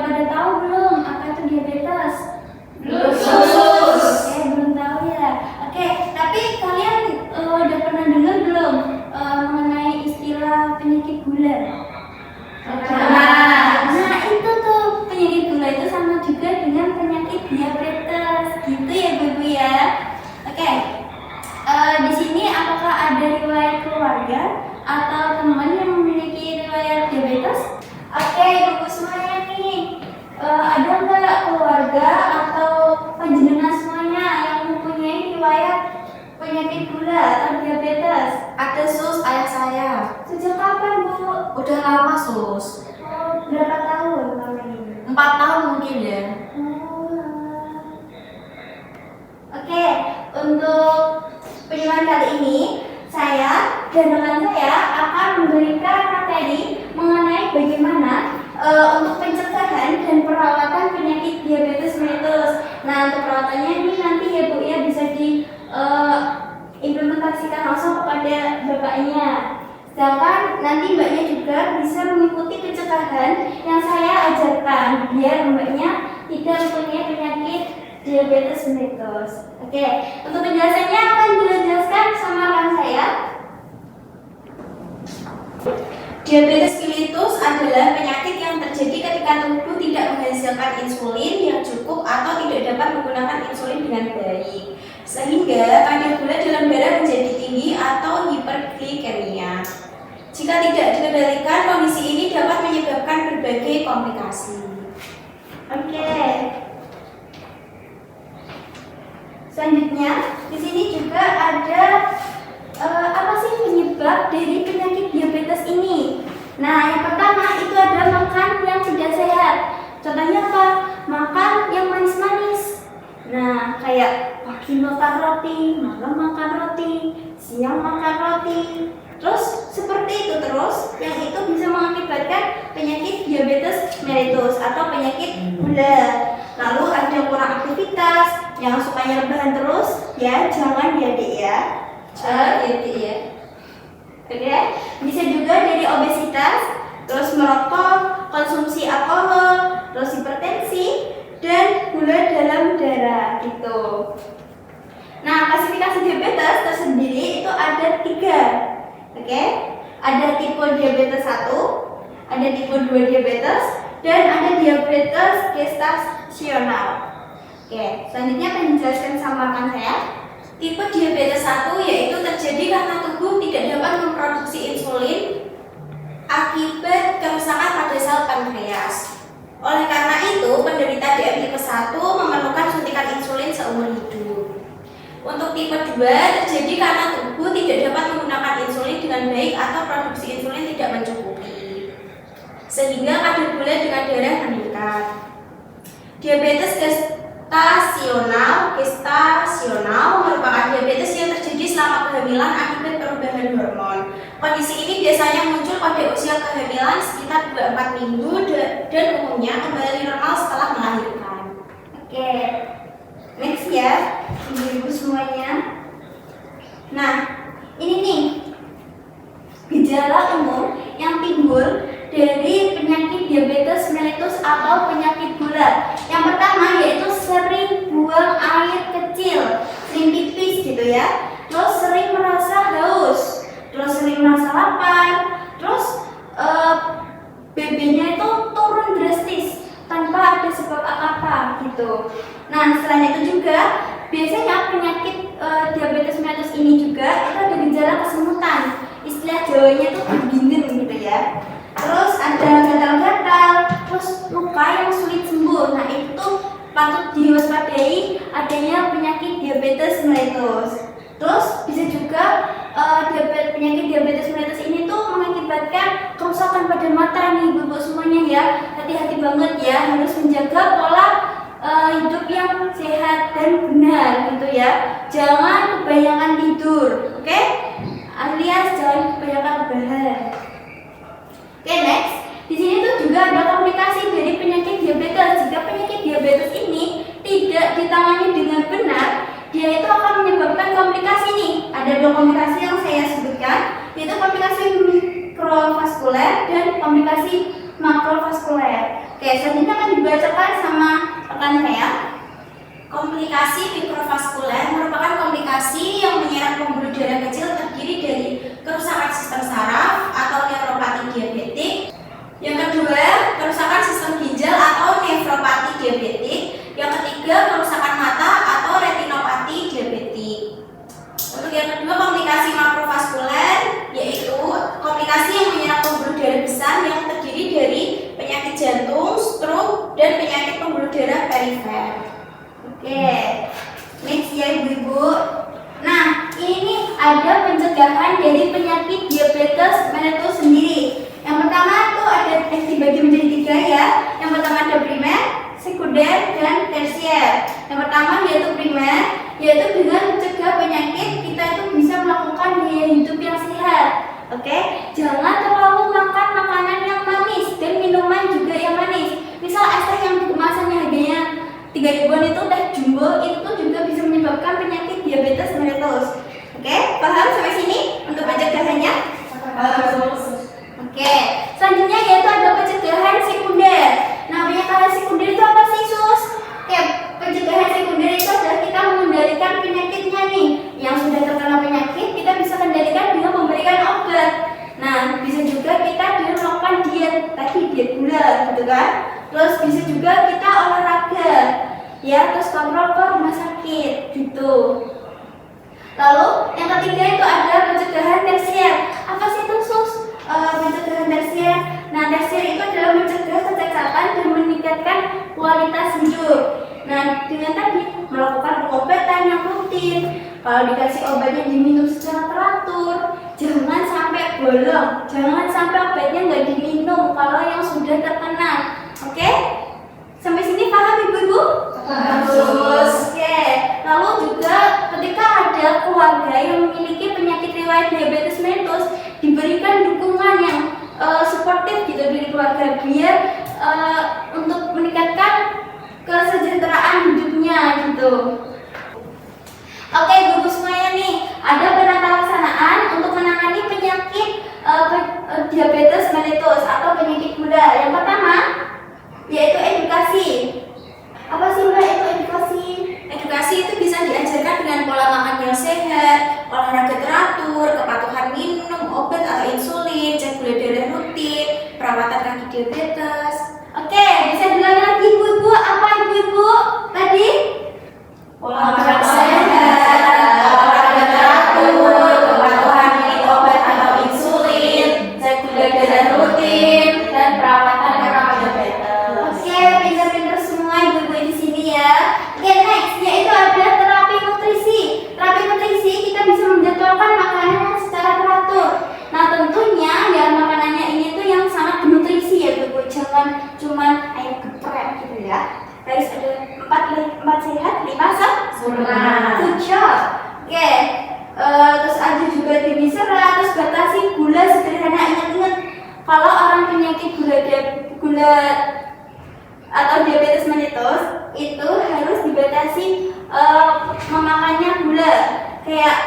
pada tahu belum apa itu diabetes? Belum. Oke, belum tahu ya. Oke, tapi kalian udah pernah dengar belum mengenai istilah penyakit gula? Nah, itu tuh penyakit gula itu sama juga dengan penyakit diabetes, gitu ya Bu ya. Oke, di sini apakah ada riwayat keluarga atau teman yang memiliki riwayat diabetes? Oke, Ibu semuanya nih, ada nggak keluarga atau panjenengan semuanya yang mempunyai riwayat penyakit gula atau diabetes? Ada sus, ayah saya. Sejak kapan Bu? Udah lama sus. Oh, berapa tahun ini? 4 tahun mungkin ya. Oke, untuk penyuluhan kali ini saya dan rekan saya akan memberikan materi mengenai bagaimana untuk pencegahan dan perawatan penyakit diabetes mellitus. Nah, untuk perawatannya ini nanti ya Bu ya bisa diimplementasikan langsung kepada bapaknya. Sedangkan nanti mbaknya juga bisa mengikuti pencegahan yang saya ajarkan biar mbaknya tidak mempunyai penyakit diabetes mellitus. Oke, untuk penjelasannya akan dijelaskan sama rekan saya. Diabetes mellitus adalah penyakit yang terjadi ketika tubuh tidak menghasilkan insulin yang cukup atau tidak dapat menggunakan insulin dengan baik, sehingga kadar gula dalam darah menjadi tinggi atau hiperglikemia. Jika tidak dikendalikan, kondisi ini dapat menyebabkan berbagai komplikasi. Oke. Selanjutnya, di sini juga ada apa sih penyebab dari penyakit diabetes ini? Nah, yang pertama itu adalah makan yang tidak sehat. Contohnya apa? Makan yang manis-manis. Nah, kayak pagi makan roti, malam makan roti, siang makan roti. Terus seperti itu terus, yang itu bisa mengakibatkan penyakit diabetes mellitus atau penyakit gula. Lalu ada kurang aktivitas, yang sukanya rebahan terus, ya jangan ya Dek ya. Gitu ya. Oke, bisa juga dari obesitas, terus merokok, konsumsi alkohol, terus hipertensi, dan gula dalam darah gitu. Nah, klasifikasi diabetes tersendiri itu ada 3. Oke, ada tipe diabetes 1, ada tipe 2 diabetes, dan ada diabetes gestasional. Oke, selanjutnya akan dijelaskan sama rekan saya. Tipe diabetes 1 yaitu terjadi karena tubuh tidak dapat memproduksi insulin akibat kerusakan pada sel pankreas. Oleh karena itu, penderita DM tipe 1 memerlukan suntikan insulin seumur hidup. Untuk tipe 2 terjadi karena tubuh tidak dapat menggunakan insulin dengan baik atau produksi insulin tidak mencukupi, sehingga kadar gula dengan darah meningkat. Diabetes gestasional merupakan diabetes yang terjadi selama kehamilan akibat perubahan hormon. Kondisi ini biasanya muncul pada usia kehamilan sekitar 2-4 minggu dan umumnya kembali normal setelah melahirkan. Oke, next ya, ibu-ibu semuanya. Nah, ini nih gejala umum yang timbul dari penyakit diabetes mellitus atau penyakit gula. Yang pertama yaitu sering buang air kecil, sering pipis gitu ya. Terus sering merasa haus, terus sering merasa lapar, terus BB-nya itu turun drastis tanpa ada sebab apa-apa gitu. Nah, selain itu juga biasanya penyakit diabetes mellitus ini juga itu ada gejala kesemutan. Istilah Jawanya itu beginin gitu ya. Terus ada gatal-gatal, terus luka yang sulit sembuh. Nah, itu patut diwaspadai adanya penyakit diabetes mellitus. Terus bisa juga penyakit diabetes mellitus ini tuh mengakibatkan kerusakan pada mata nih Ibu semuanya ya. Hati-hati banget ya, harus menjaga pola hidup yang sehat dan benar gitu ya. Jangan kebanyakan tidur, oke? Alias jangan kebanyakan rebahan. Oke, next. Di sini tuh juga ada komplikasi dari penyakit diabetes. Jika penyakit diabetes ini tidak ditangani dengan benar, dia itu akan menyebabkan komplikasi nih. Ada 2 komplikasi yang saya sebutkan, yaitu komplikasi mikrovaskuler dan komplikasi makrovaskuler. Oke, selanjutnya akan dibacakan sama rekan saya. Komplikasi mikrovaskuler merupakan komplikasi yang menyerang pembuluh darah kecil terdiri dari kerusakan sistem saraf atau neuropati diabetik. Yang kedua, kerusakan sistem ginjal atau nefropati diabetik. Yang ketiga, kerusakan mata atau retinopati diabetik. Untuk yang kedua, komplikasi makrovaskuler yaitu komplikasi yang menyerang pembuluh darah besar yang terdiri dari penyakit jantung, stroke, dan penyakit pembuluh darah perifer. Oke, next ya ibu-ibu. Nah, ini ada pencegahan dari penyakit diabetes mellitus sendiri. Yang pertama tuh ada dibagi menjadi 3 ya. Yang pertama ada primer, sekunder, dan tersier. Yang pertama yaitu primer, yaitu dengan mencegah penyakit kita itu bisa melakukan gaya hidup yang sehat. Oke, jangan terlalu makan makanan yang manis dan minuman juga yang manis. Misal es teh yang kemasannya harganya 3 ribuan itu teh jumbo itu tuh juga bisa menyebabkan penyakit diabetes mellitus. Oke, paham sampai sini untuk pencegahannya? Oke, selanjutnya yaitu ada pencegahan sekunder. Nah, pencegahan sekunder itu apa sih, Sus? Oke, pencegahan sekunder itu adalah kita mengendalikan penyakitnya nih. Yang sudah terkena penyakit kita bisa kendalikan dengan memberikan obat. Nah, bisa juga kita dengan melakukan diet, tadi diet gula gitu kan. Terus bisa juga kita olahraga, ya, terus kontrol ke rumah sakit gitu. Lalu yang ketiga itu ada pencegahan tersier. Apa sih itu, Sus? Pencegahan tersier. Nah, tersier itu adalah mencegah kecacatan dan meningkatkan kualitas hidup. Nah, dengan tadi melakukan pengobatan yang rutin. Kalau dikasih obatnya diminum secara teratur, jangan sampai bolong, jangan sampai obatnya nggak diminum kalau yang sudah terkena. Oke? Sampai sini paham ibu-ibu? Paham. Oke. Lalu juga ketika ada keluarga yang memiliki penyakit riwayat diabetes mellitus, diberikan dukungan yang suportif gitu dari keluarga biar untuk meningkatkan kesejahteraan hidupnya gitu. Oke, ibu-ibu semuanya nih, ada penata laksanaan untuk menangani penyakit diabetes mellitus atau penyakit gula. Yang pertama yaitu edukasi. Apa sih Mbak itu edukasi? Edukasi itu bisa diajarkan dengan pola makan yang sehat, olahraga teratur, kepatuhan minum obat atau insulin, cek gula darah rutin, perawatan kaki diabetes. Oke, bisa diulangi lagi ibu-ibu. Apa ibu-ibu tadi? Pola makan sehat, olahraga teratur, kepatuhan minum obat atau insulin, cek gula darah rutin, dan perawatan kaki diabetes. Oke, pinter-pinter semua ibu-ibu di sini ya. Oke, next yaitu ada terapi nutrisi. Terapi nutrisi kita bisa menjadwalkan makanan secara teratur. Nah, tentunya ya makanannya ini tuh yang sangat bernutrisi ya ibu-ibu. Jangan cuman ayam geprek gitu ya. Harus ada 4 sehat, 5 sempurna. Good job. Oke, terus ada juga tinggi serat, terus batasi gula sederhana. Ingat-ingat kalau orang penyakit gula atau diabetes mellitus itu harus dibatasi memakannya gula. Kayak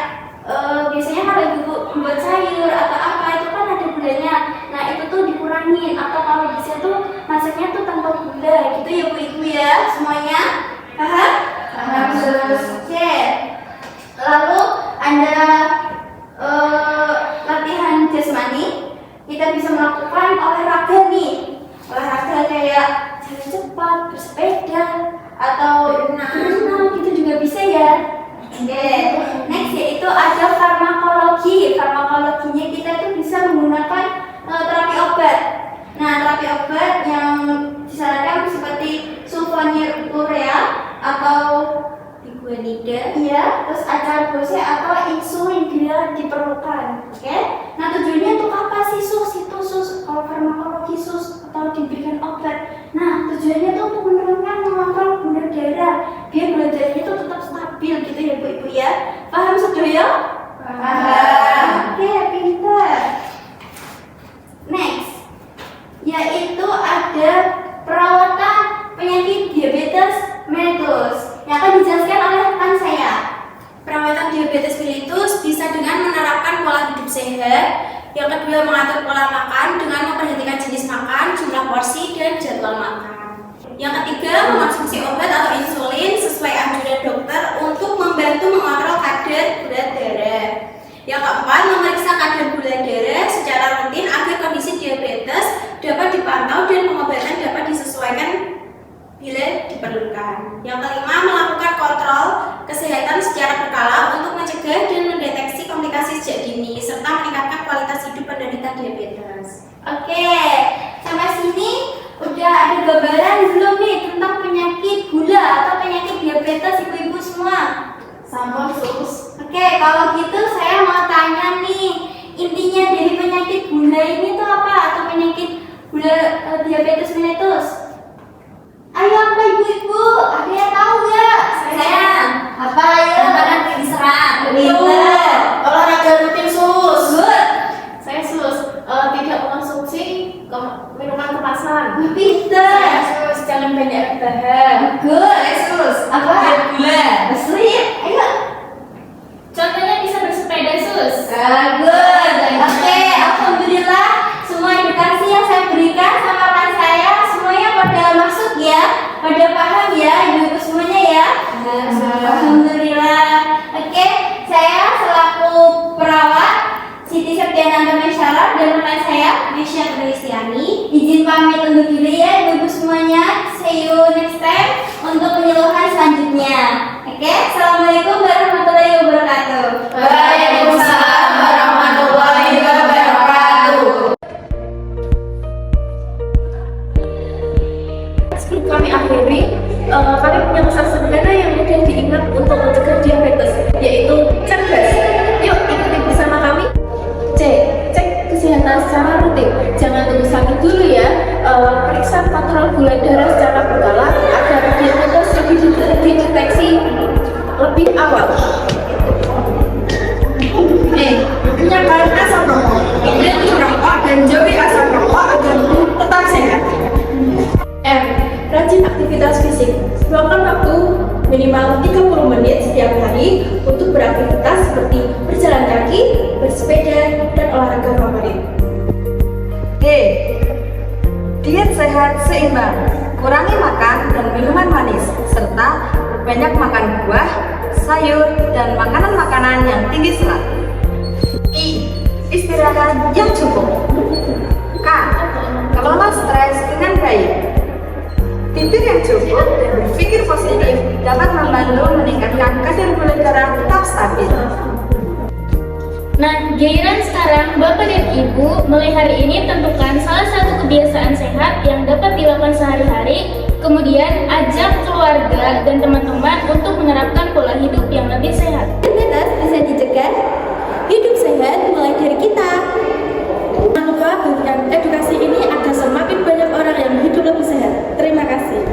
biasanya kalau ibu membuat sayur atau apa itu kan ada gulanya. Nah, itu tuh dikurangin, atau kalau bisa tuh masaknya tuh tanpa gula gitu ya Bu Ibu ya semuanya. Paham? Paham, Sus. Oke. Lalu ada latihan jasmani. Kita bisa melakukan olahraga nih. Olahraga kayak jalan cepat, bersepeda, atau berenang gitu juga bisa ya. Oke, next yaitu ada farmakologi. Farmakologinya kita tuh bisa menggunakan terapi obat. Nah, terapi obat yang disarankan seperti sulfonylurea atau guanida, iya, terus acarbose atau insulin bila diperlukan. Oke? Nah, tujuannya untuk apa sih itu kalau farmakologi atau diberikan obat. Nah, tujuannya tuh untuk menurunkan mengontrol gula darah biar gula darahnya itu tetap stabil gitu ya Bu Ibu ya. Paham sedoyo? Paham. Oke, pintar. Next yaitu ada perawatan penyakit diabetes mellitus yang akan dijelaskan oleh rekan saya. Perawatan diabetes mellitus bisa dengan menerapkan pola hidup sehat. Yang ketiga, mengonsumsi obat atau insulin sesuai anjuran dokter untuk membantu mengontrol kadar gula darah. Yang keempat, memeriksa kadar gula darah secara rutin agar kondisi diabetes dapat dipantau dan pengobatan dapat disesuaikan bila diperlukan. Yang kelima, melakukan kontrol kesehatan secara berkala untuk mencegah dan mendeteksi komplikasi sejak dini serta meningkatkan kualitas hidup penderita diabetes. Oke, sampai sini udah ada gambaran belum nih tentang penyakit gula atau penyakit diabetes ibu-ibu semua? Sama sus. Oke, kalau gitu saya mau tanya nih, intinya dari penyakit gula ini tuh apa? Atau penyakit gula diabetes mellitus? Ayo apa ibu-ibu? Ada yang tahu nggak? Saya. Apa ayo? Makanan tinggi serat. Pinter. Olahraga rutin sus. Good. Saya sus. Tidak mengonsumsi minuman kemasan. Pinter. Saya sus. Jangan banyak rebahan. Good. Saya sus. Apa? Diet gula. Sleep. Ayo. Contohnya bisa bersepeda sus. Good. Oke, alhamdulillah semua edukasi yang saya berikan sama rekan saya semuanya pada masuk ya, pada paham ya ibu-ibu semuanya ya. Alhamdulillah. Oke, saya selaku perawat Siti Septiana Mesyara dan rekan saya Mesya Kristiani. izin pamit undur diri ya ibu-ibu semuanya. See you next time untuk penyuluhan selanjutnya. Oke, assalamualaikum warahmatullahi wabarakatuh. Waalaikumsalam warahmatullahi wabarakatuh. Sebelum kami akhiri, kami punya pesan sederhana yang mudah diingat untuk mencegah diabetes, yaitu cerdas. Yuk ikuti bersama kami. Cek kesehatan secara rutin. Jangan tunggu sakit dulu ya. Periksa kontrol gula darah secara berkala agar diabetes dideteksi lebih awal. Menyampaikan asam rokok, hindari merokok dan jauhi asam rokok agar tubuh tetap sehat. M. Rajin aktivitas fisik. Luangkan waktu minimal 30 menit setiap hari untuk beraktivitas seperti berjalan kaki, bersepeda, dan olahraga favorit. D. Diet sehat seimbang. Kurangi makan dan minuman manis, serta banyak makan buah, sayur, dan makanan-makanan yang tinggi serat. I. Istirahat yang cukup. K. Kelola stres dengan baik. Tidur yang cukup dan berpikir positif dapat membantu meningkatkan kadar gula darah tetap stabil. Nah, giliran sekarang Bapak dan Ibu mulai hari ini tentukan salah satu kebiasaan sehat yang dapat dilakukan sehari-hari, kemudian ajak keluarga dan teman-teman untuk menerapkan pola hidup yang lebih sehat. Diabetes bisa dicegah. Hidup sehat mulai dari kita. Jangan lupa bagikan edukasi ini agar semakin banyak orang yang hidup lebih sehat. Terima kasih.